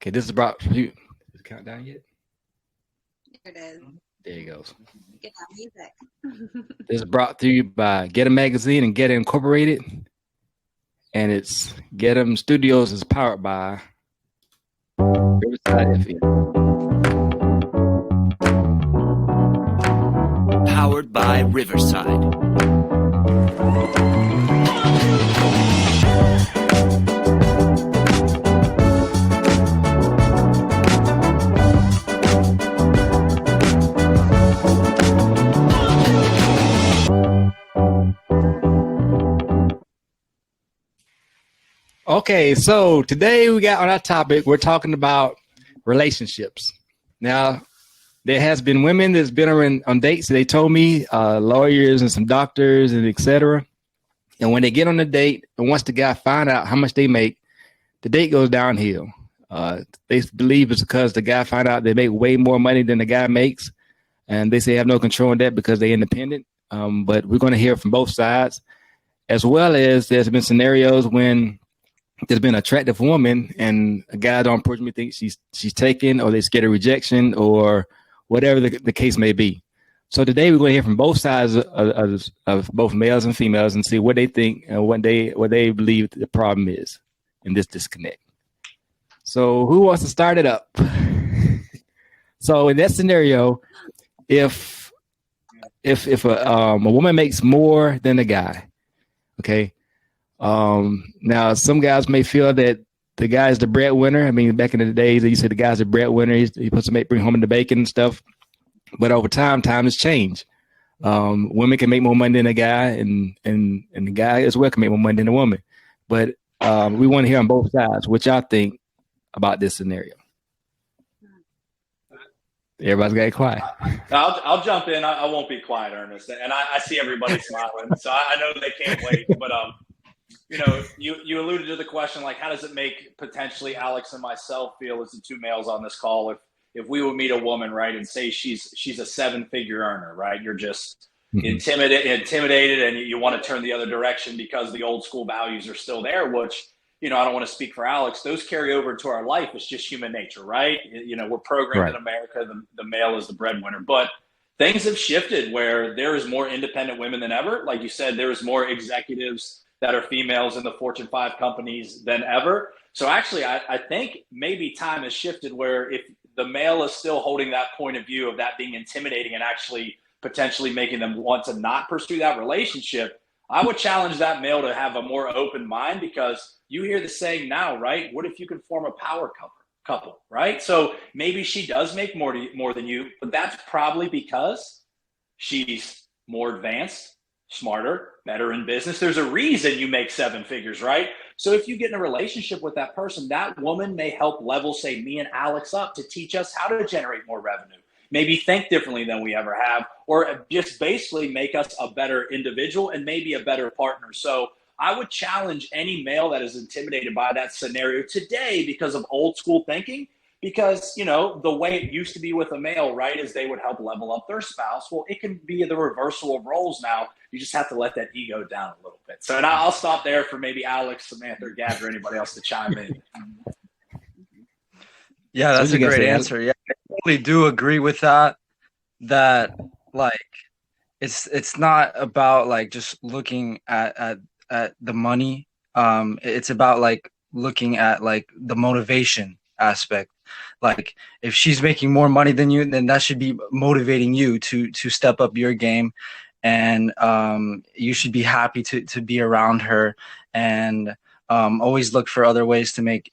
Okay, this is brought to you. Is it countdown yet? There it is. There it goes. Get that music. This is brought to you by Get 'em Magazine and Get 'em Incorporated. And it's Get 'em Studios is powered by Riverside FM. Powered by Riverside. Okay, so today we got on our topic, we're talking about relationships. Now, there has been women that's been on dates. They told me lawyers and some doctors and etc. And when they get on the date, and once the guy find out how much they make, the date goes downhill. They believe it's because the guy find out they make way more money than the guy makes, and they say have no control on that because they're independent. But we're going to hear from both sides, as well as there's been scenarios when there's been an attractive woman and a guy don't personally think she's taken, or they're scared of rejection, or whatever the case may be. So today we're going to hear from both sides of both males and females and see what they think and what they believe the problem is in this disconnect. So who wants to start it up? So in that scenario, if a woman makes more than a guy, okay. Now some guys may feel that the guy is the breadwinner. I mean, back in the days, you said the guy's the breadwinner. He's supposed to bring home the bacon and stuff. But over time has changed. Women can make more money than a guy, and the guy as well can make more money than a woman. But we want to hear on both sides what y'all think about this scenario. Everybody's got quiet. I'll jump in. I won't be quiet, Ernest. And I see everybody smiling, so I know they can't wait. But you alluded to the question, like, how does it make potentially Alex and myself feel as the two males on this call if we would meet a woman, right, and say she's a 7-figure earner, right? You're just intimidated, and you want to turn the other direction because the old school values are still there, which, I don't want to speak for Alex. Those carry over to our life. It's just human nature, right? We're programmed in America. The male is the breadwinner. But things have shifted where there is more independent women than ever. Like you said, there is more executives that are females in the Fortune 5 companies than ever. So actually, I think maybe time has shifted where if the male is still holding that point of view of that being intimidating and actually potentially making them want to not pursue that relationship, I would challenge that male to have a more open mind, because you hear the saying now, right? What if you can form a power couple, right? So maybe she does make more than you, but that's probably because she's more advanced, smarter, better in business. There's a reason you make 7 figures, right? So if you get in a relationship with that person, that woman may help level, say, me and Alex up to teach us how to generate more revenue, maybe think differently than we ever have, or just basically make us a better individual and maybe a better partner. So I would challenge any male that is intimidated by that scenario today because of old school thinking, because, the way it used to be with a male, right, is they would help level up their spouse. Well, it can be the reversal of roles now. You just have to let that ego down a little bit. So and I'll stop there for maybe Alex, Samantha, or Gabi, or anybody else to chime in. Yeah, that's a great answer. Yeah, I totally do agree with that. That, like, it's not about like just looking at the money. It's about like looking at like the motivation aspect. Like, if she's making more money than you, then that should be motivating you to step up your game, and you should be happy to be around her, and always look for other ways to make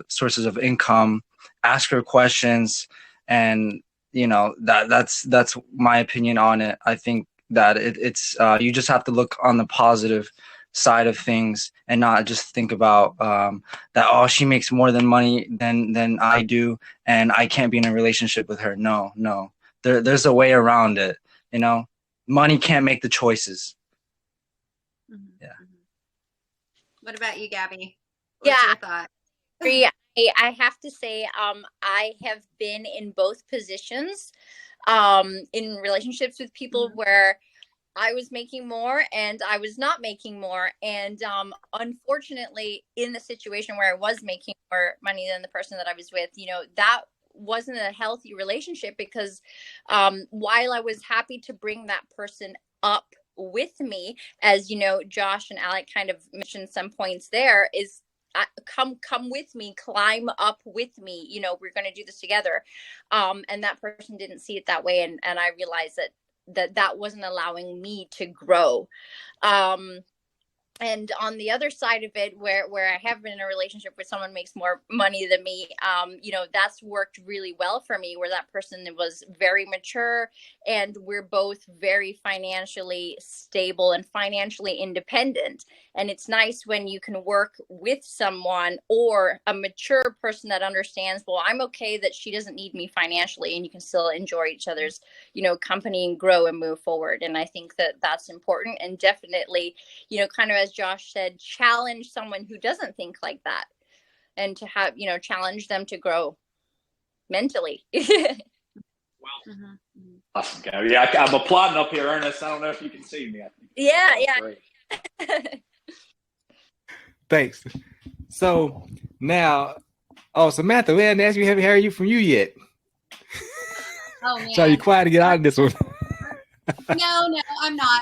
sources of income. Ask her questions, and that's my opinion on it. I think that it's you just have to look on the positive side of things and not just think about that she makes more money than I do and I can't be in a relationship with her. No, there's a way around it. Money can't make the choices. Mm-hmm. Yeah. What about you, Gabi? What's your thought? I have to say, I have been in both positions in relationships with people where I was making more and I was not making more. And unfortunately, in the situation where I was making more money than the person that I was with, that wasn't a healthy relationship, because while I was happy to bring that person up with me, as Josh and Alec kind of mentioned some points there, is come with me, climb up with me, we're going to do this together. And that person didn't see it that way. And I realized that wasn't allowing me to grow. And on the other side of it, where I have been in a relationship where someone makes more money than me, that's worked really well for me, where that person was very mature and we're both very financially stable and financially independent. And it's nice when you can work with someone, or a mature person that understands, well, I'm okay that she doesn't need me financially, and you can still enjoy each other's, company and grow and move forward. And I think that that's important, and definitely, kind of as Josh said, challenge someone who doesn't think like that, and to have, challenge them to grow mentally. Awesome, Gabby. Yeah, I'm applauding up here, Ernest. I don't know if you can see me. I think Yeah. Thanks. So now, Samantha, we haven't asked you, haven't heard from you yet. Oh man. So you're quiet to get out of this one. No, I'm not.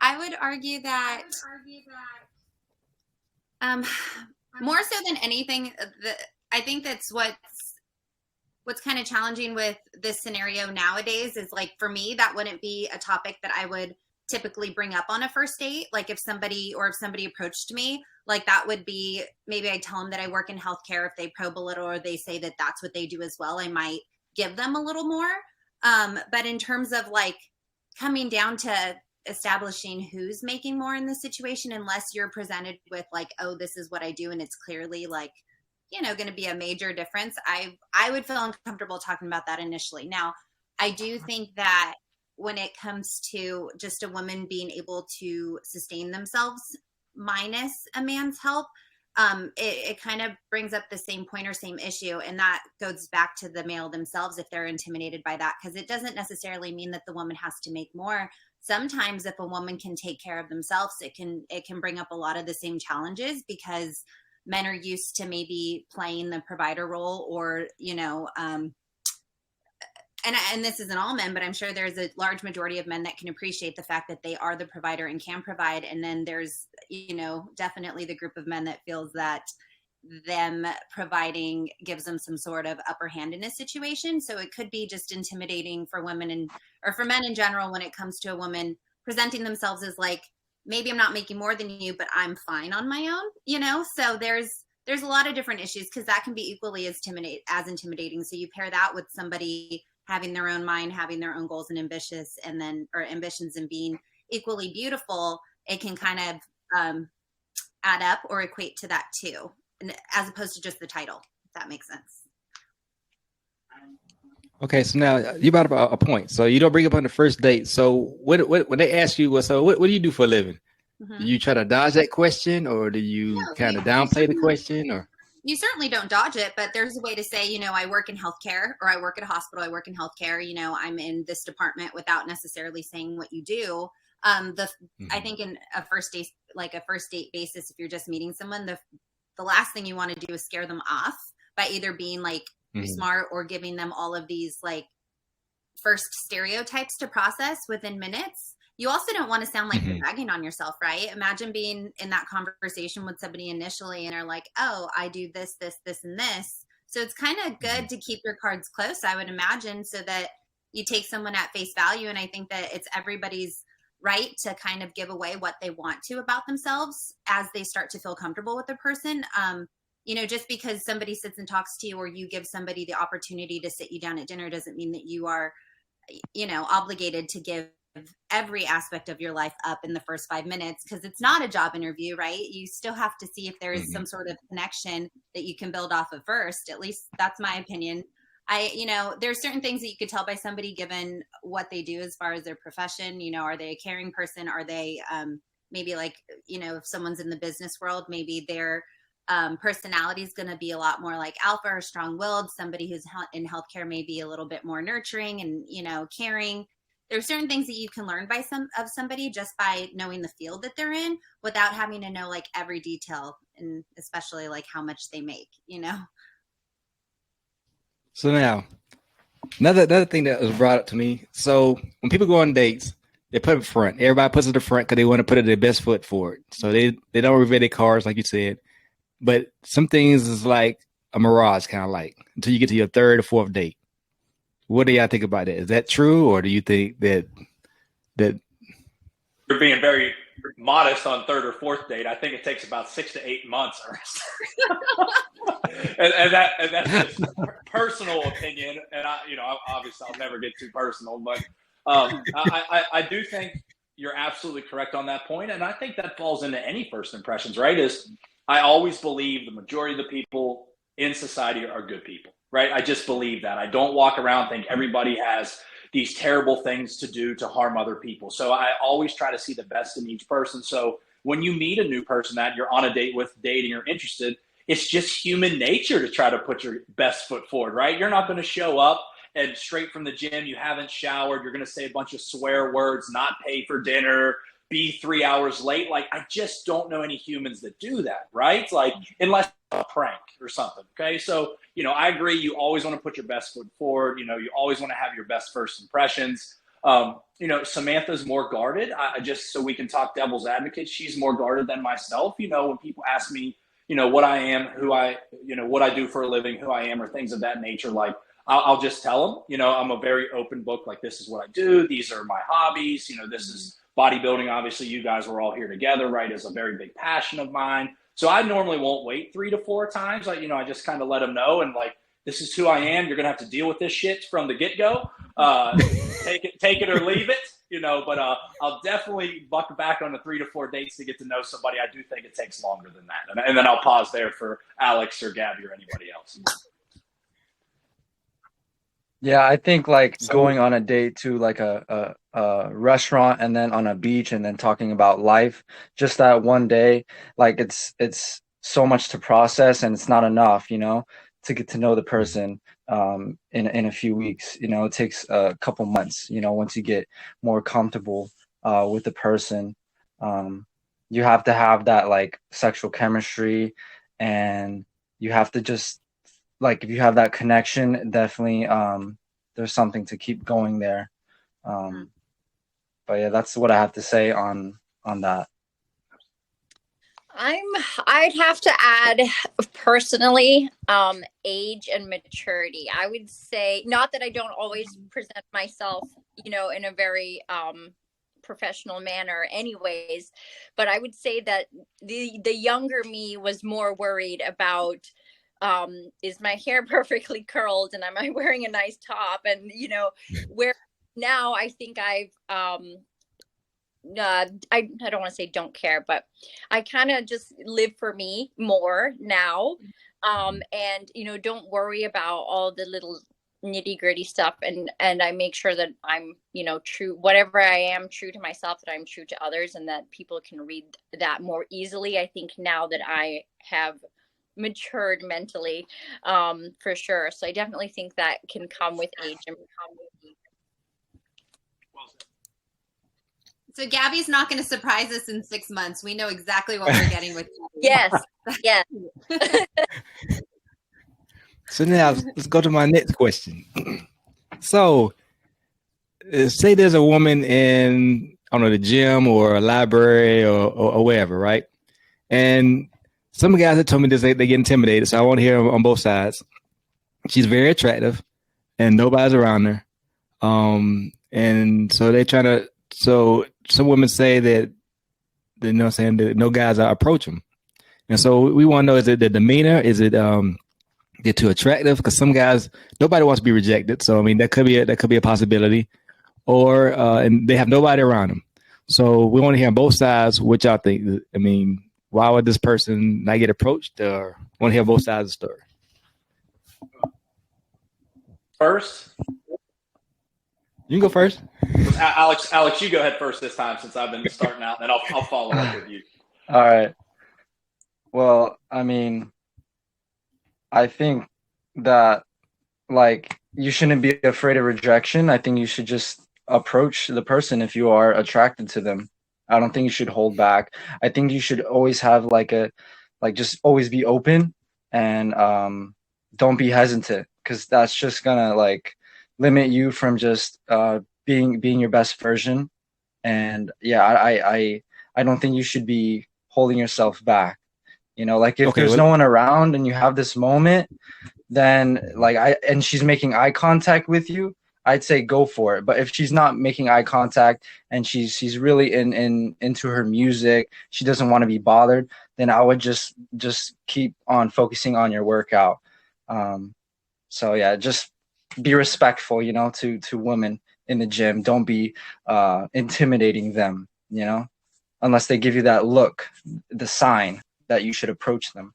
I would argue that more so than anything, I think that's what's kind of challenging with this scenario nowadays is, like, for me, that wouldn't be a topic that I would typically bring up on a first date. Like if somebody approached me, like that would be, maybe I tell them that I work in healthcare. If they probe a little, or they say that that's what they do as well, I might give them a little more. But in terms of like coming down to establishing who's making more in this situation, unless you're presented with like, oh, this is what I do, and it's clearly like, going to be a major difference, I would feel uncomfortable talking about that initially. Now, I do think that when it comes to just a woman being able to sustain themselves minus a man's help, it kind of brings up the same point or same issue. And that goes back to the male themselves, if they're intimidated by that, because it doesn't necessarily mean that the woman has to make more. Sometimes if a woman can take care of themselves, it can bring up a lot of the same challenges, because men are used to maybe playing the provider role, or, and this isn't all men, but I'm sure there's a large majority of men that can appreciate the fact that they are the provider and can provide. And then there's, definitely the group of men that feels that them providing gives them some sort of upper hand in this situation. So it could be just intimidating for women or for men in general, when it comes to a woman presenting themselves as like, maybe I'm not making more than you, but I'm fine on my own, so there's a lot of different issues, because that can be equally as intimidating. So you pair that with somebody having their own mind, having their own goals and ambitions, and being equally beautiful, it can kind of add up or equate to that too, as opposed to just the title, if that makes sense. Okay, so now you brought up a point. So you don't bring up on the first date. So when they ask you, what do you do for a living? Mm-hmm. Do you try to dodge that question, or do you kind of downplay the question? Or you certainly don't dodge it, but there's a way to say, I work in healthcare, or I work at a hospital, I work in healthcare, I'm in this department, without necessarily saying what you do. I think in a first date basis, if you're just meeting someone, the last thing you want to do is scare them off by either being like smart, or giving them all of these like first stereotypes to process within minutes. You also don't want to sound like you're bragging on yourself, right? Imagine being in that conversation with somebody initially and are like, oh, I do this, this, this, and this. So it's kind of good to keep your cards close, I would imagine, so that you take someone at face value. And I think that it's everybody's right to kind of give away what they want to about themselves as they start to feel comfortable with the person. Just because somebody sits and talks to you, or you give somebody the opportunity to sit you down at dinner, doesn't mean that you are, obligated to give every aspect of your life up in the first 5 minutes, because it's not a job interview, right? You still have to see if there is some sort of connection that you can build off of first. At least that's my opinion. There's certain things that you could tell by somebody given what they do as far as their profession. Are they a caring person? Are they maybe like, if someone's in the business world, maybe their personality is going to be a lot more like alpha or strong-willed. Somebody who's in healthcare may be a little bit more nurturing and, caring. there's certain things that you can learn by somebody just by knowing the field that they're in without having to know like every detail, and especially like how much they make, you know? So now, another thing that was brought up to me. So when people go on dates, they put it front. Everybody puts it in the front because they want to put it their best foot forward. So they don't reveal their cards, like you said. But some things is like a mirage, kind of like, until you get to your third or fourth date. What do y'all think about that? Is that true, or do you think that you're being very modest on third or fourth date? I think it takes about 6 to 8 months, Ernest. and that's just personal opinion. And obviously I'll never get too personal, but I do think you're absolutely correct on that point. And I think that falls into any first impressions, right? I always believe the majority of the people in society are good people, right? I just believe that. I don't walk around think everybody has these terrible things to do to harm other people. So I always try to see the best in each person. So when you meet a new person that you're on a date with, dating, or interested, it's just human nature to try to put your best foot forward, right? You're not going to show up and straight from the gym, you haven't showered, you're going to say a bunch of swear words, not pay for dinner, be 3 hours late. Like, I just don't know any humans that do that, right? Like, unless a prank or something. Okay. So, I agree. You always want to put your best foot forward. You always want to have your best first impressions. Samantha's more guarded. Just so we can talk devil's advocate, she's more guarded than myself. When people ask me, what I am, what I do for a living, who I am, or things of that nature, like, I'll just tell them, I'm a very open book. Like, this is what I do. These are my hobbies. This is bodybuilding. Obviously you guys were all here together, right? Is a very big passion of mine. So I normally won't wait 3 to 4 times. I just kind of let them know. And like, this is who I am. You're going to have to deal with this shit from the get go. Take it or leave it, but I'll definitely buck back on the 3 to 4 dates to get to know somebody. I do think it takes longer than that. And then I'll pause there for Alex or Gabi or anybody else. Yeah, I think like going on a date to like a restaurant and then on a beach and then talking about life, just that one day, like it's so much to process and it's not enough, to get to know the person in a few weeks. It takes a couple months, once you get more comfortable with the person. You have to have that like sexual chemistry, and you have to just like, if you have that connection, definitely there's something to keep going there. But yeah, that's what I have to say on that. I'd have to add personally, age and maturity. I would say, not that I don't always present myself, in a very professional manner anyways, but I would say that the younger me was more worried about, is my hair perfectly curled and am I wearing a nice top? And, where now I think I don't want to say don't care, but I kind of just live for me more now. And, don't worry about all the little nitty gritty stuff. And I make sure that I'm, true, whatever I am, true to myself, that I'm true to others, and that people can read that more easily. I think now that I have matured mentally, for sure. So I definitely think that can come with age and become with age. So Gabi's not going to surprise us in 6 months. We know exactly what we're getting with Gabi. Yes. So now let's go to my next question. So say there's a woman in, I don't know, the gym or a library or wherever, right? And some guys have told me this, they get intimidated. So I want to hear on both sides. She's very attractive and nobody's around her. And so they're trying to, so some women say that, that no guys approach them. And so we want to know, is it the demeanor? Is it, they're too attractive? Because some guys, nobody wants to be rejected. So, I mean, that could be a possibility. Or, and they have nobody around them. So we want to hear on both sides what y'all think. I mean, why would this person not get approached? Or want to hear both sides of the story. First? You can go first. Alex, you go ahead first this time since I've been starting out, and then I'll follow up with you. All right. Well, I mean, I think that like you shouldn't be afraid of rejection. I think you should just approach the person if you are attracted to them. I don't think you should hold back. I think you should always have just always be open, and don't be hesitant, because that's just gonna like limit you from just being your best version. And yeah, I don't think you should be holding yourself back. Like if there's no one around and you have this moment, then and she's making eye contact with you, I'd say go for it. But if she's not making eye contact and she's really into her music, she doesn't want to be bothered, then I would just keep on focusing on your workout. So yeah, just be respectful, to women in the gym. Don't be intimidating them, unless they give you that look, the sign that you should approach them.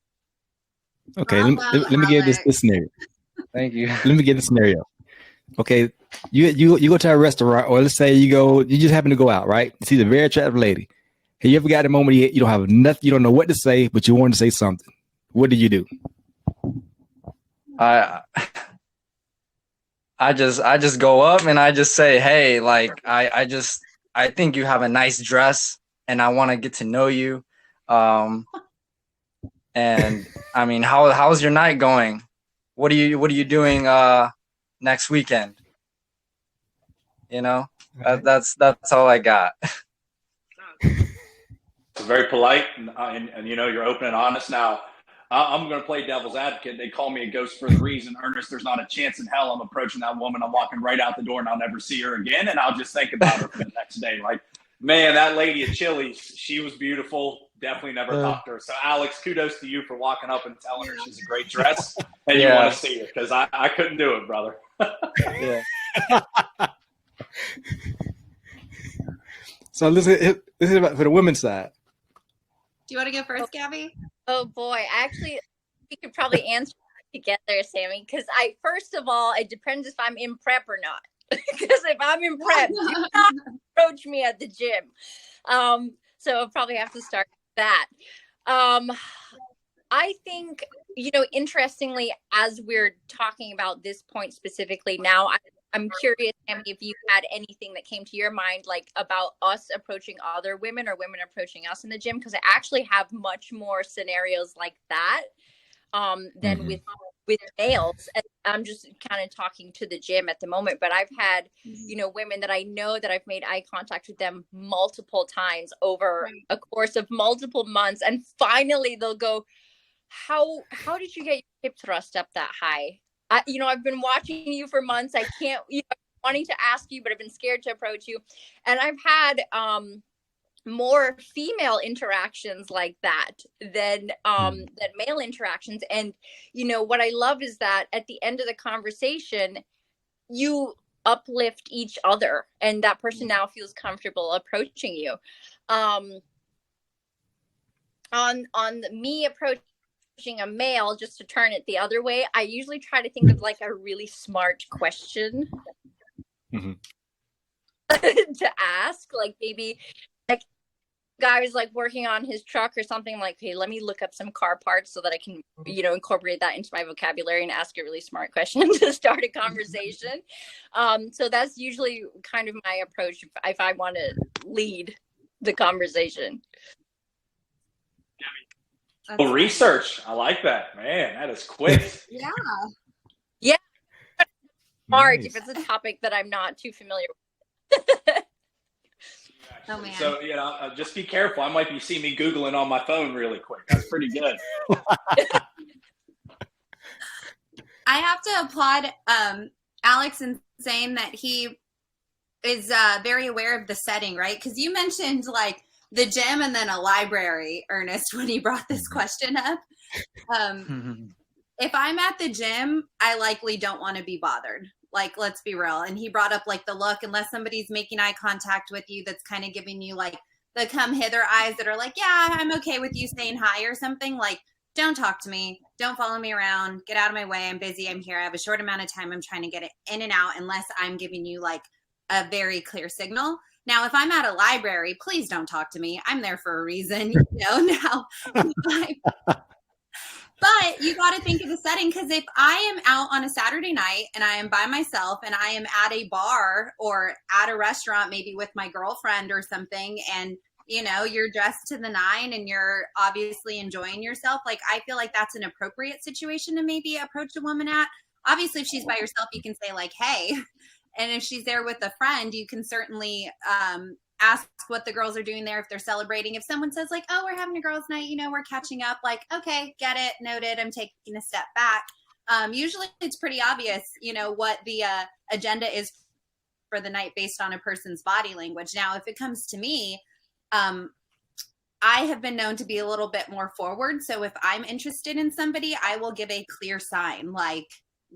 Okay, let me give this scenario. Thank you. Let me give the scenario. Okay, you go to a restaurant, or let's say you just happen to go out, right? You see the very attractive lady. Have you ever got a moment you don't have nothing, you don't know what to say, but you want to say something? What do you do? I just go up and I just say, hey, like I think you have a nice dress and I want to get to know you. And I mean, how's your night going? What are you doing next weekend? That's all I got. Very polite, and you're open and honest. Now, I'm going to play devil's advocate. They call me a ghost for a reason. Ernest, there's not a chance in hell I'm approaching that woman. I'm walking right out the door and I'll never see her again. And I'll just think about her for the next day. Like, man, that lady at Chili's, she was beautiful. Definitely never talked to her. So, Alex, kudos to you for walking up and telling her she's a great dress and you want to see her, because I couldn't do it, brother. Yeah. So this is about for the women's side. Do you want to go first, Gabi? Oh boy, actually, we could probably answer together, Sammy. Because first of all, it depends if I'm in prep or not. Because if I'm in prep, do not approach me at the gym. So I'll probably have to start with that. I think, interestingly, as we're talking about this point specifically now, I'm curious, Sammy, if you had anything that came to your mind, like about us approaching other women or women approaching us in the gym, because I actually have much more scenarios like that than with males. And I'm just kind of talking to the gym at the moment, but I've had, women that I know that I've made eye contact with them multiple times over a course of multiple months. And finally they'll go, how did you get your hip thrust up that high? I've been watching you for months. I can't, wanting to ask you, but I've been scared to approach you. And I've had more female interactions like that than male interactions. And, what I love is that at the end of the conversation, you uplift each other and that person now feels comfortable approaching you. On me approaching a male, just to turn it the other way, I usually try to think of like a really smart question to ask, like maybe like guy was like working on his truck or something, like, hey, let me look up some car parts so that I can incorporate that into my vocabulary and ask a really smart question to start a conversation. So that's usually kind of my approach if I want to lead the conversation. Well, research. I like that, man. That is quick. Yeah. Hard Nice. if it's a topic that I'm not too familiar with. Oh, man. So, just be careful. I might be seeing me Googling on my phone really quick. That's pretty good. I have to applaud Alex in saying that he is very aware of the setting, right? Because you mentioned like the gym and then a library, Ernest, when he brought this question up. If I'm at the gym, I likely don't want to be bothered. Like, let's be real. And he brought up like the look, unless somebody's making eye contact with you, that's kind of giving you like the come hither eyes that are like, yeah, I'm okay with you saying hi or something. Like, don't talk to me. Don't follow me around. Get out of my way. I'm busy. I'm here. I have a short amount of time. I'm trying to get it in and out unless I'm giving you like a very clear signal. Now, if I'm at a library, please don't talk to me. I'm there for a reason. Now, But you got to think of the setting, because if I am out on a Saturday night and I am by myself and I am at a bar or at a restaurant, maybe with my girlfriend or something, and you know, you're dressed to the nine and you're obviously enjoying yourself, like I feel like that's an appropriate situation to maybe approach a woman at. Obviously, if she's by herself, you can say like, hey. And if she's there with a friend, you can certainly ask what the girls are doing there, if they're celebrating. If someone says like, oh, we're having a girls' night, you know, we're catching up, like, okay, get it, noted, I'm taking a step back. Usually it's pretty obvious, you know, what the agenda is for the night based on a person's body language. Now, if it comes to me, I have been known to be a little bit more forward. So if I'm interested in somebody, I will give a clear sign, like,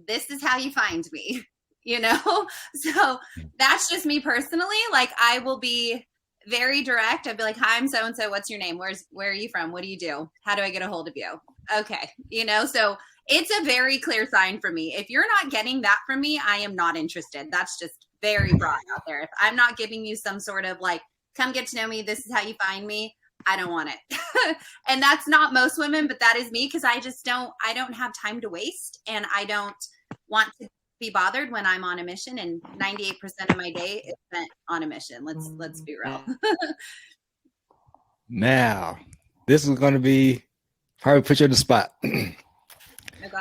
this is how you find me. You know, so that's just me personally. Like, I will be very direct. I'd be like, hi, I'm so-and-so. What's your name? Where are you from? What do you do? How do I get a hold of you? Okay. You know, so it's a very clear sign for me. If you're not getting that from me, I am not interested. That's just very broad out there. If I'm not giving you some sort of like, come get to know me, this is how you find me, I don't want it. And that's not most women, but that is me, because I don't have time to waste, and I don't want to be bothered when I'm on a mission, and 98% of my day is spent on a mission. Let's be real. Now, this is going to be probably put you on the spot. Oh,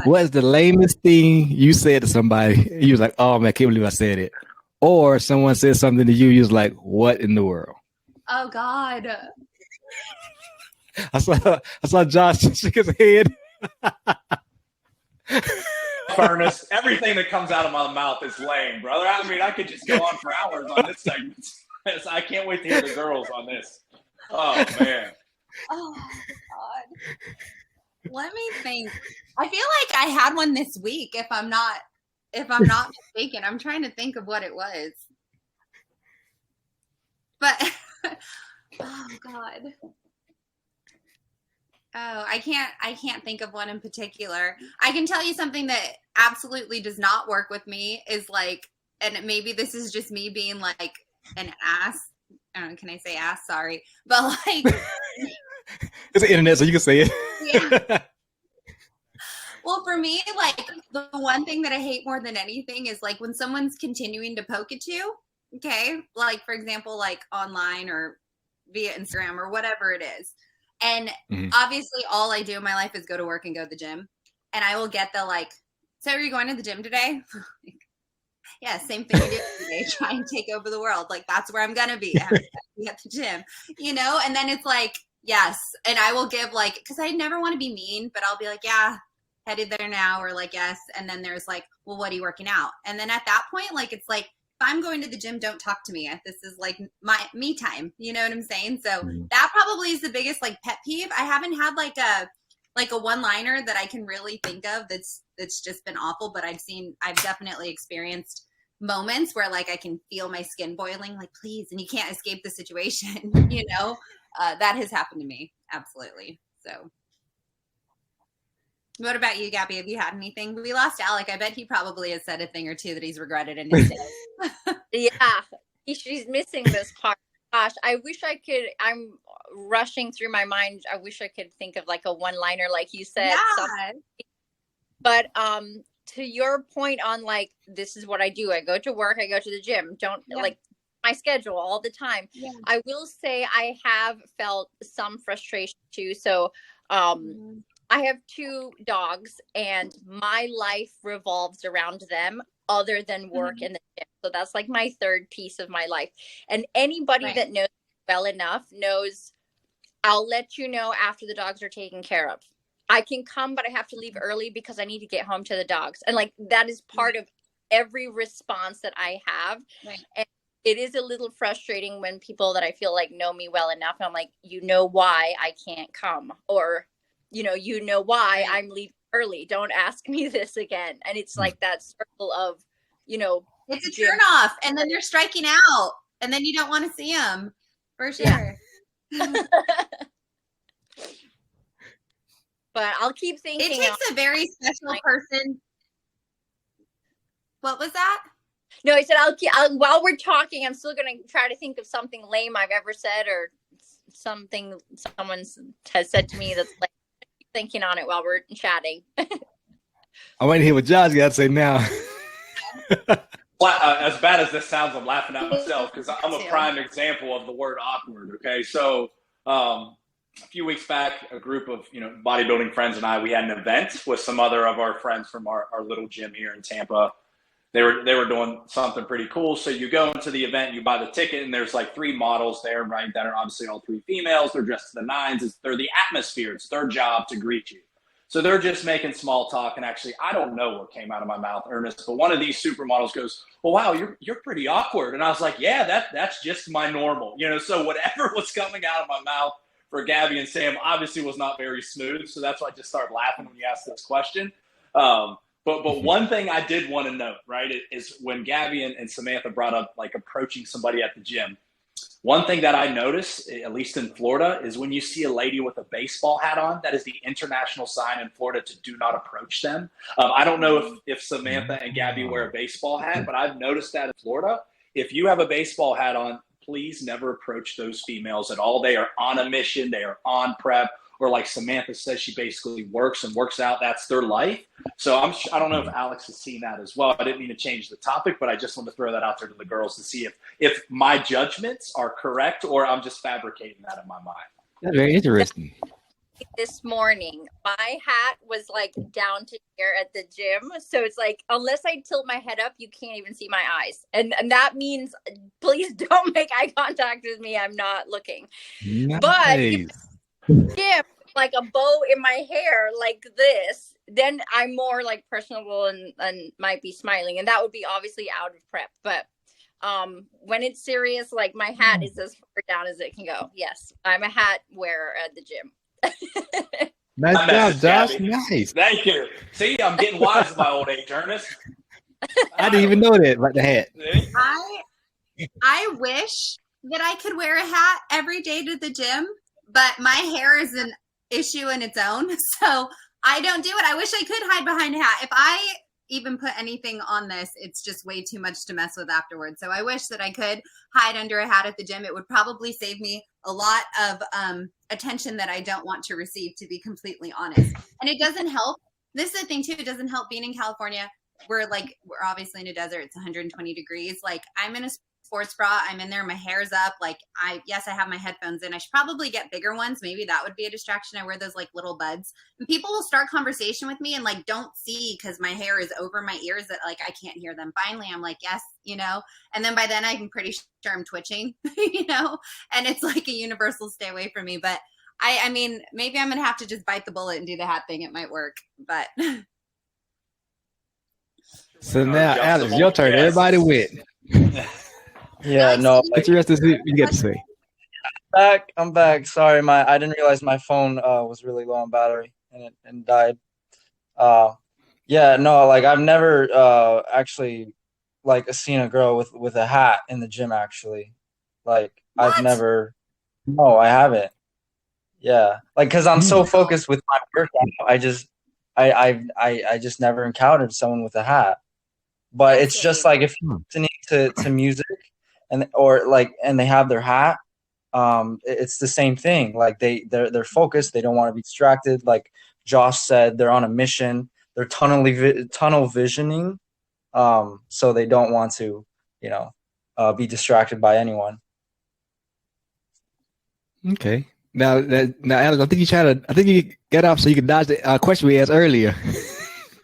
what is the lamest thing you said to somebody? You was like, oh man, I can't believe I said it. Or someone said something to you, you was like, what in the world? Oh God. I saw Josh shake his head. Furnace, everything that comes out of my mouth is lame, brother. I mean, I could just go on for hours on this segment. I can't wait to hear the girls on this. Oh man. Oh God. Let me think. I feel like I had one this week. If I'm not mistaken, I'm trying to think of what it was. But oh God. Oh, I can't think of one in particular. I can tell you something that absolutely does not work with me is like, and maybe this is just me being like an ass. I don't know, can I say ass? Sorry. But like it's the internet, so you can say it. Yeah. Well, for me, like the one thing that I hate more than anything is like when someone's continuing to poke at you. Okay. Like for example, like online or via Instagram or whatever it is. And obviously all I do in my life is go to work and go to the gym. And I will get the like, so are you going to the gym today? Yeah, same thing we do today. Try and take over the world. Like that's where I'm going to be. I have to be at the gym, you know? And then it's like, yes. And I will give like, because I never want to be mean, but I'll be like, yeah, headed there now, or like, yes. And then there's like, well, what are you working out? And then at that point, like, it's like, if I'm going to the gym, don't talk to me. This is like my me time. You know what I'm saying? So that probably is the biggest like pet peeve. I haven't had like a one-liner that I can really think of that's just been awful, but I've definitely experienced moments where like I can feel my skin boiling, like please, and you can't escape the situation, you know? That has happened to me. Absolutely. So what about you, Gabi? Have you had anything? We lost Alek. I bet he probably has said a thing or two that he's regretted in his day. Yeah, she's missing this part. Gosh, I wish I could. I'm rushing through my mind. I wish I could think of like a one-liner, like you said. Yeah. But to your point on like, this is what I do. I go to work. I go to the gym. Don't like my schedule all the time. Yeah. I will say I have felt some frustration too. So I have 2 dogs and my life revolves around them other than work in the gym. So that's like my third piece of my life. And anybody that knows well enough knows I'll let you know after the dogs are taken care of. I can come, but I have to leave early because I need to get home to the dogs. And like, that is part of every response that I have. Right. And it is a little frustrating when people that I feel like know me well enough, and I'm like, you know why I can't come, or you know why I'm leaving early. Don't ask me this again. And it's like that circle of, it's a turn off, and then they're striking out, and then you don't want to see them for sure. Yeah. But I'll keep thinking. It takes a very special person. What was that? No, I said while we're talking, I'm still going to try to think of something lame I've ever said, or something someone has said to me that's like, thinking on it while we're chatting. I want to hear what Josh got to say now. Well, as bad as this sounds, I'm laughing at myself because I'm a prime example of the word awkward. Okay, so a few weeks back, a group of bodybuilding friends and I, we had an event with some other of our friends from our little gym here in Tampa. They were doing something pretty cool. So you go into the event, you buy the ticket, and there's like 3 models there, right? That are obviously all 3 females. They're dressed to the nines. They're the atmosphere. It's their job to greet you. So they're just making small talk. And actually, I don't know what came out of my mouth, Ernest, but one of these supermodels goes, "Oh, wow, you're pretty awkward." And I was like, yeah, that's just my normal. So whatever was coming out of my mouth for Gabi and Sam obviously was not very smooth. So that's why I just started laughing when you asked this question. But one thing I did want to note, right, is when Gabi and Samantha brought up like approaching somebody at the gym. One thing that I noticed, at least in Florida, is when you see a lady with a baseball hat on, that is the international sign in Florida to do not approach them. I don't know if Samantha and Gabi wear a baseball hat, but I've noticed that in Florida. If you have a baseball hat on, please never approach those females at all. They are on a mission. They are on prep. Or like Samantha says, she basically works and works out. That's their life. So I don't know if Alex has seen that as well. I didn't mean to change the topic, but I just want to throw that out there to the girls to see if my judgments are correct or I'm just fabricating that in my mind. That's very interesting. This morning, my hat was like down to here at the gym. So it's like, unless I tilt my head up, you can't even see my eyes. And that means please don't make eye contact with me. I'm not looking. Nice. But if like a bow in my hair like this, then I'm more like personable and might be smiling, and that would be obviously out of prep. But when it's serious, like my hat is as far down as it can go. Yes, I'm a hat wearer at the gym. Nice job, Josh. Nice. Thank you. See, I'm getting wise at my old age, Ernest. I didn't even know that about the hat. I wish that I could wear a hat every day to the gym, but my hair is an issue in its own, so I don't do it. I wish I could hide behind a hat. If I even put anything on this, it's just way too much to mess with afterwards. So I wish that I could hide under a hat at the gym. It would probably save me a lot of attention that I don't want to receive, to be completely honest. And it doesn't help. This is the thing too. It doesn't help being in California. We're obviously in a desert. It's 120 degrees. Like, I'm in a sports bra. I'm in there. My hair's up. Like, I have my headphones in. I should probably get bigger ones. Maybe that would be a distraction. I wear those like little buds, and people will start conversation with me and like don't see, because my hair is over my ears, that like I can't hear them. Finally, I'm like, yes, and then by then I'm pretty sure I'm twitching, and it's like a universal stay away from me. But I mean, maybe I'm going to have to just bite the bullet and do the hat thing. It might work, but. So now, Alex, your turn. Yes. Everybody went. Yeah, no. What's the rest of it you get to say? I'm back. Sorry, I didn't realize my phone was really low on battery and died. Yeah, no, like I've never actually like seen a girl with a hat in the gym. Actually, like what? I've never. No, I haven't. Yeah, like because I'm so focused with my workout, I just never encountered someone with a hat. But it's just like if you're listening to music and they have their hat, it's the same thing. Like they're focused, they don't want to be distracted. Like Josh said, they're on a mission. They're tunnel visioning, so they don't want to, be distracted by anyone. Okay. Now, Alex, I think you got off so you could dodge the question we asked earlier.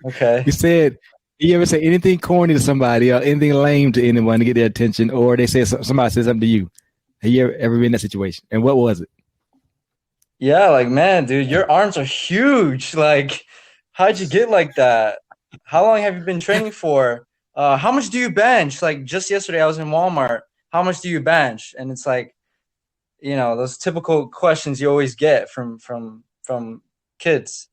Okay. You said, you ever say anything corny to somebody or anything lame to anyone to get their attention, or they say somebody says something to you? Have you ever been in that situation? And what was it? Yeah, like, man, dude, your arms are huge. Like, how'd you get like that? How long have you been training for? How much do you bench? Like, just yesterday I was in Walmart. How much do you bench? And it's like, those typical questions you always get from kids.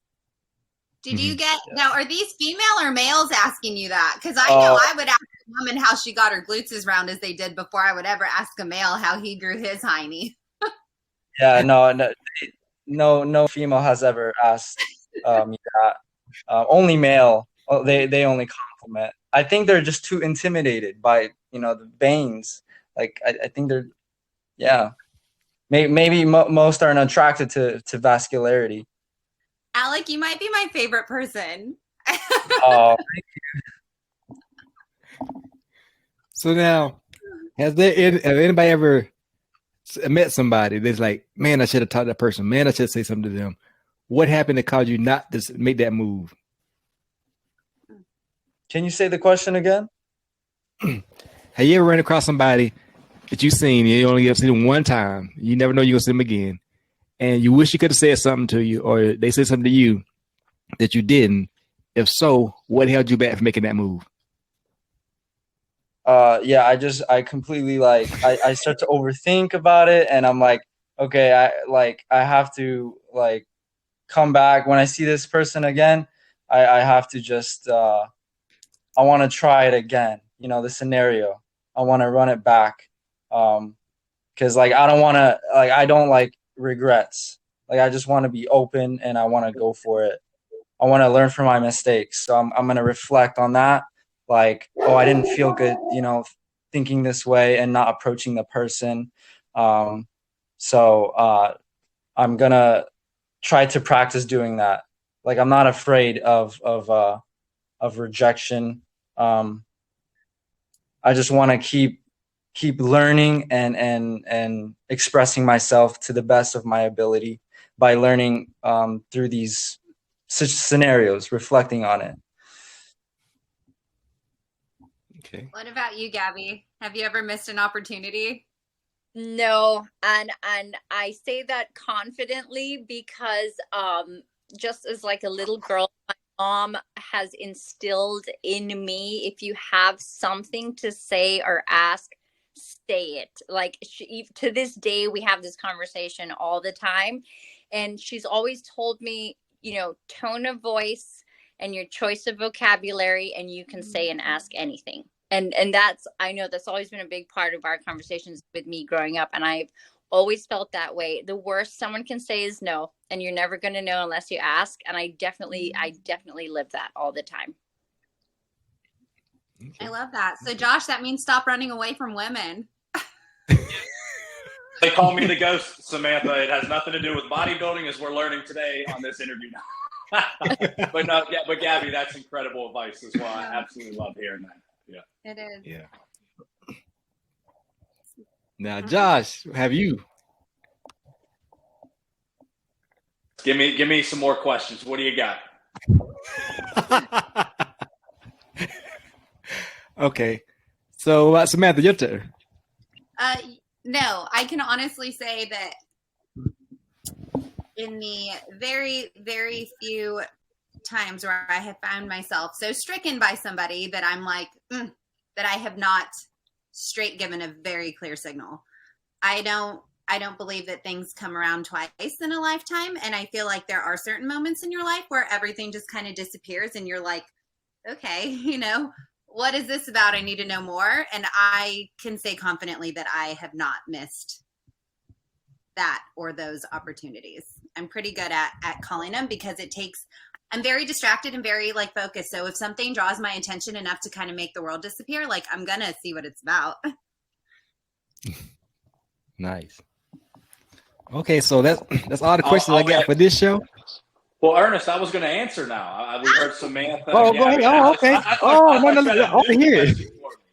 Did you get now? Are these female or males asking you that? Because I know I would ask a woman how she got her glutes as round as they did before I would ever ask a male how he grew his hiney. Yeah, no female has ever asked me that. Only male. They only compliment. I think they're just too intimidated by the veins. Like I think they're, yeah. Maybe most aren't attracted to vascularity. Alek, you might be my favorite person. Oh, So now, has anybody ever met somebody that's like, man, I should have taught that person. Man, I should say something to them. What happened that caused you not to make that move? can you say the question again? Have you ever ran across somebody that you seen, you only ever seen them one time, you never know you're gonna see them again, and you wish you could have said something to you, or they said something to you that you didn't? If so, what held you back from making that move? Yeah, I completely I start to overthink about it, and I'm like, okay, I have to come back when I see this person again. I have to just I want to try it again. The scenario. I want to run it back. Because I don't want to I don't like regrets. I just want to be open and I want to go for it. I want to learn from my mistakes. So I'm going to reflect on that. Oh, I didn't feel good, thinking this way and not approaching the person. So I'm going to try to practice doing that. I'm not afraid of rejection. I just want to keep learning and expressing myself to the best of my ability by learning through these such scenarios, reflecting on it. Okay. What about you, Gabi? Have you ever missed an opportunity? No, and I say that confidently because just as a little girl, my mom has instilled in me, if you have something to say or ask, say it. To this day, we have this conversation all the time, and she's always told me, tone of voice and your choice of vocabulary, and you can say and ask anything. And I know that's always been a big part of our conversations with me growing up, and I've always felt that way. The worst someone can say is no, and you're never going to know unless you ask. And I definitely live that all the time. Okay. I love that. So Josh, that means stop running away from women. They call me the ghost, Samantha. It has nothing to do with bodybuilding, as we're learning today on this interview. But Gabi, that's incredible advice as well. I absolutely love hearing that. Yeah, it is. Yeah. Now, Josh, have you? Give me some more questions. What do you got? Okay. So, Samantha, your turn. No, I can honestly say that in the very, very few times where I have found myself so stricken by somebody that I'm like, that I have not straight given a very clear signal. I don't believe that things come around twice in a lifetime. And I feel like there are certain moments in your life where everything just kind of disappears and you're like, okay, what is this about? I need to know more. And I can say confidently that I have not missed that or those opportunities. I'm pretty good at calling them because I'm very distracted and very focused. So if something draws my attention enough to kind of make the world disappear, I'm going to see what it's about. Nice. Okay. So that's all the questions I got for this show. Well, Ernest, I was going to answer now. We heard Samantha. Oh, go ahead. Oh, okay. No. I want to hear it.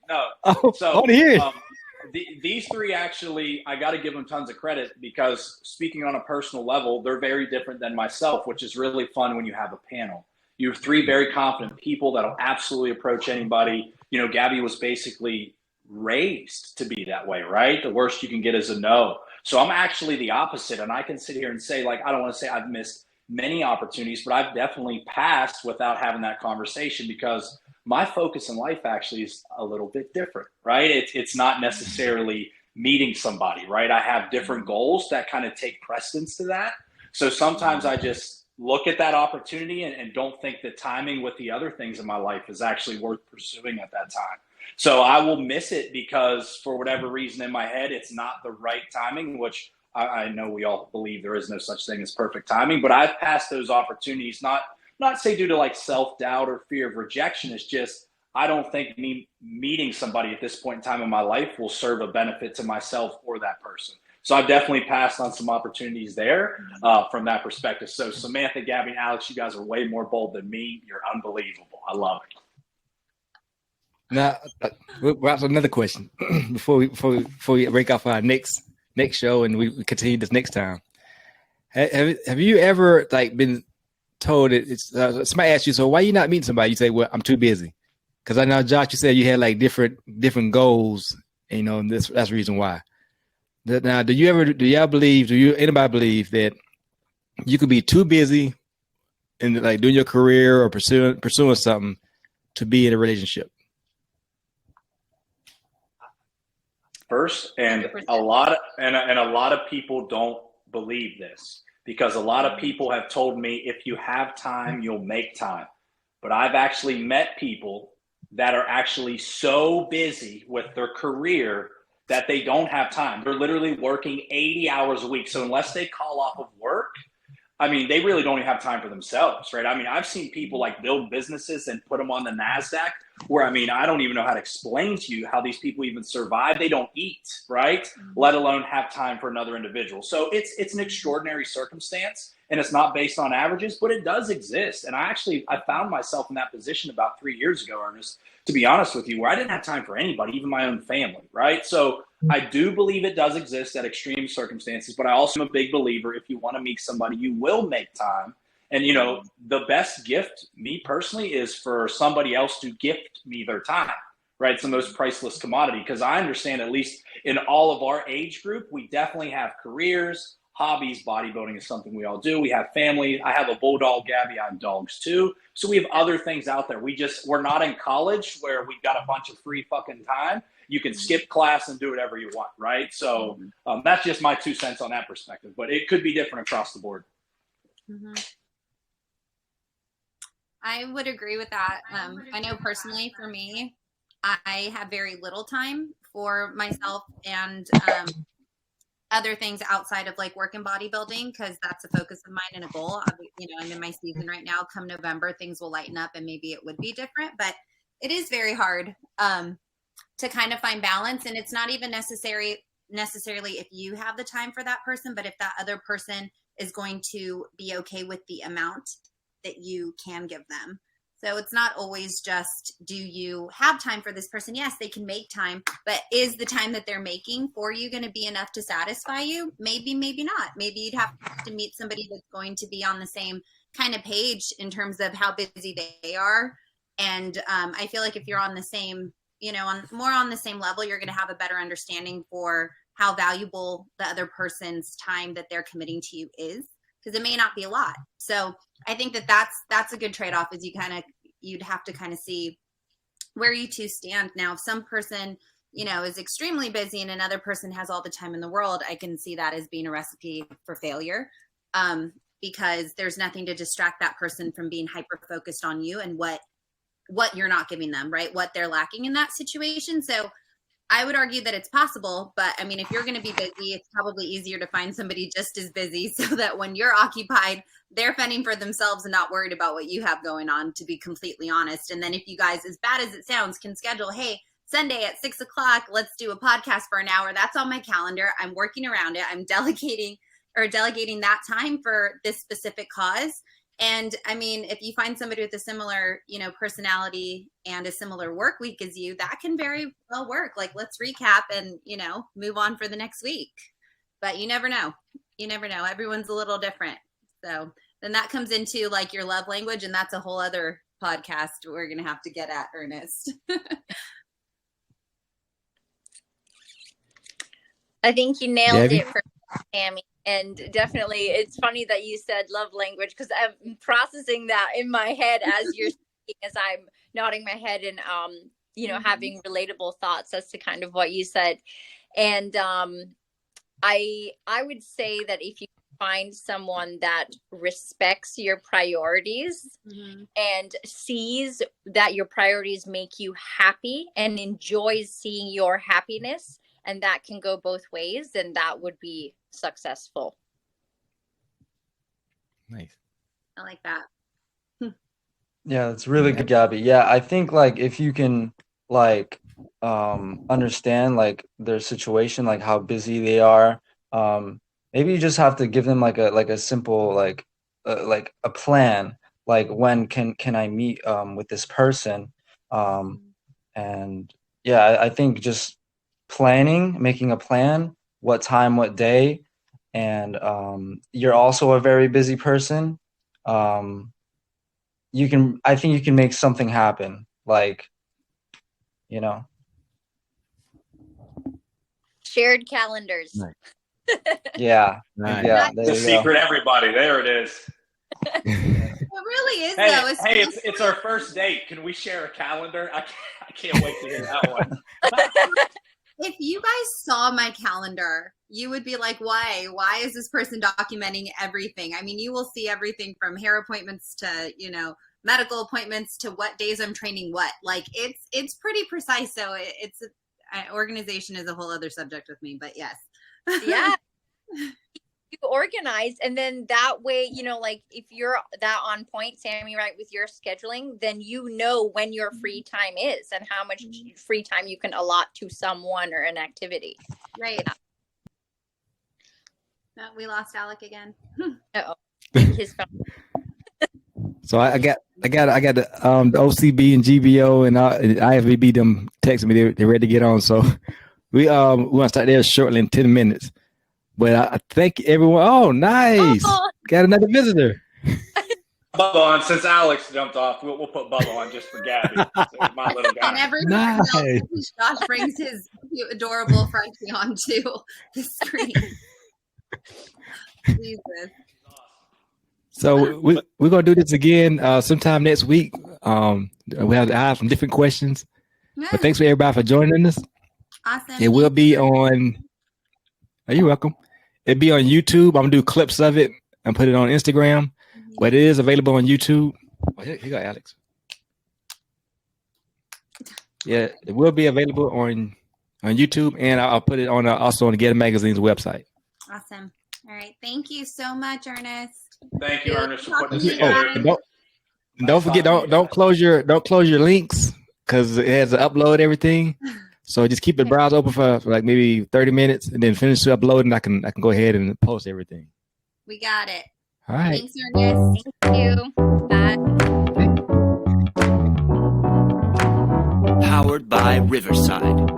No. Oh, So, I want to hear it. These three actually, I got to give them tons of credit because speaking on a personal level, they're very different than myself, which is really fun when you have a panel. You have three very confident people that'll absolutely approach anybody. Gabi was basically raised to be that way, right? The worst you can get is a no. So I'm actually the opposite. And I can sit here and say, I don't want to say I've missed many opportunities, but I've definitely passed without having that conversation because my focus in life actually is a little bit different, right? It's not necessarily meeting somebody, right? I have different goals that kind of take precedence to that. So sometimes I just look at that opportunity and don't think the timing with the other things in my life is actually worth pursuing at that time. So I will miss it because for whatever reason in my head, it's not the right timing, which I know we all believe there is no such thing as perfect timing, but I've passed those opportunities, not say due to self-doubt or fear of rejection. It's just, I don't think me meeting somebody at this point in time in my life will serve a benefit to myself or that person. So I've definitely passed on some opportunities there from that perspective. So Samantha, Gabi, and Alex, you guys are way more bold than me. You're unbelievable. I love it. Now, we'll ask another question before we break off our next show and we continue this next time. Have you ever like been told that it's somebody asked you, so why you not meeting somebody? You say, well, I'm too busy. Because I know, Josh, you said you had like different goals, and, and that's the reason why. Now, do anybody believe that you could be too busy in like doing your career or pursuing something to be in a relationship? First, and a lot of people don't believe this, because a lot of people have told me, if you have time, you'll make time. But I've actually met people that are actually so busy with their career that they don't have time. They're literally working 80 hours a week. So unless they call off of work, I mean, they really don't even have time for themselves, right? I mean, I've seen people like build businesses and put them on the NASDAQ where, I mean, I don't even know how to explain to you how these people even survive. They don't eat, right? Let alone have time for another individual. So it's an extraordinary circumstance, and it's not based on averages, but it does exist. And I found myself in that position about 3 years ago, Ernest, to be honest with you, where I didn't have time for anybody, even my own family, right? So I do believe it does exist at extreme circumstances, but I also am a big believer, if you want to meet somebody, you will make time. And, the best gift, me personally, is for somebody else to gift me their time, right? It's the most priceless commodity, because I understand, at least in all of our age group, we definitely have careers, hobbies. Bodybuilding is something we all do. We have family. I have a bulldog, Gabi. I have dogs too. So we have other things out there. We're not in college where we've got a bunch of free fucking time. You can skip class and do whatever you want, right? So that's just my 2 cents on that perspective, but it could be different across the board. Mm-hmm. I would agree with that. I know personally for me, I have very little time for myself and other things outside of like work and bodybuilding, because that's a focus of mine and a goal. I'm in my season right now. Come November, things will lighten up and maybe it would be different, but it is very hard to kind of find balance. And it's not even necessarily if you have the time for that person, but if that other person is going to be okay with the amount that you can give them. So it's not always just, do you have time for this person? Yes, they can make time, but is the time that they're making for you going to be enough to satisfy you? Maybe, maybe not. Maybe you'd have to meet somebody that's going to be on the same kind of page in terms of how busy they are. And I feel like if you're on the same, on the same level, you're going to have a better understanding for how valuable the other person's time that they're committing to you is, because it may not be a lot. So I think that's a good trade-off, is you'd have to kind of see where you two stand. Now, if some person, is extremely busy and another person has all the time in the world, I can see that as being a recipe for failure, because there's nothing to distract that person from being hyper-focused on you and what you're not giving them, right? What they're lacking in that situation. So I would argue that it's possible, but I mean, if you're going to be busy, it's probably easier to find somebody just as busy, so that when you're occupied, they're fending for themselves and not worried about what you have going on, to be completely honest. And then if you guys, as bad as it sounds, can schedule, hey, Sunday at 6:00, let's do a podcast for an hour. That's on my calendar. I'm working around it. I'm delegating that time for this specific cause. And I mean, if you find somebody with a similar, personality and a similar work week as you, that can very well work. Like, let's recap and, move on for the next week. But you never know. Everyone's a little different. So then that comes into like your love language, and that's a whole other podcast we're going to have to get at, Ernest. I think you nailed it for Tammy. And definitely, it's funny that you said love language, because I'm processing that in my head as you're speaking, as I'm nodding my head and, having relatable thoughts as to kind of what you said. And I would say that if you find someone that respects your priorities and sees that your priorities make you happy and enjoys seeing your happiness, and that can go both ways, then that would be successful. Nice. I like that. Yeah, that's really good, Gabi. Yeah, I think like if you can like understand like their situation, like how busy they are, Maybe you just have to give them like a simple like a plan. Like when can I meet with this person? And yeah, I think just making a plan, what time, what day, and you're also a very busy person. I think you can make something happen. Like, you know. Shared calendars. Right. Yeah. Right. Yeah. The There you go. secret, everybody. There it is. It really is, Hey, though. hey, it's our first date. Can we share a calendar? I can't wait to hear that one. If you guys saw my calendar, you would be like, why? Why is this person documenting everything? I mean, you will see everything from hair appointments to, medical appointments to what days I'm training what. Like it's pretty precise. So it's organization is a whole other subject with me, but yes. Yeah. You organize, and then that way, like if you're that on point, Sammy, right, with your scheduling, then when your free time is and how much free time you can allot to someone or an activity. Right. No, we lost Alec again. Uh-oh. His phone. So I got the OCB and GBO and IFBB them texting me. They're ready to get on. So we want to start there shortly in 10 minutes. But I thank everyone. Oh, nice! Got another visitor. Bubba on, since Alex jumped off, we'll put Bubba on just for Gabby. So my little guy. And every Nice. Josh brings his cute, adorable Frenchie onto the screen. Jesus. So we're gonna do this again sometime next week. We have some different questions. But thanks for everybody for joining us. Awesome. It will be on. Are you welcome? It'll be on YouTube. I'm gonna do clips of it and put it on Instagram. But it is available on YouTube. Oh, here you go, Alex. Yeah, it will be available on YouTube, and I'll put it on also on the Get Magazine's website. Awesome. All right. Thank you so much, Ernest. Thank you, Ernest, for putting this Yeah. together. Don't forget, don't close your links because it has to upload everything. So just keep the browser open for like maybe 30 minutes, and then finish uploading. I can go ahead and post everything. We got it. All right. Thanks, Ernest. Thank you. Bye. Powered by Riverside.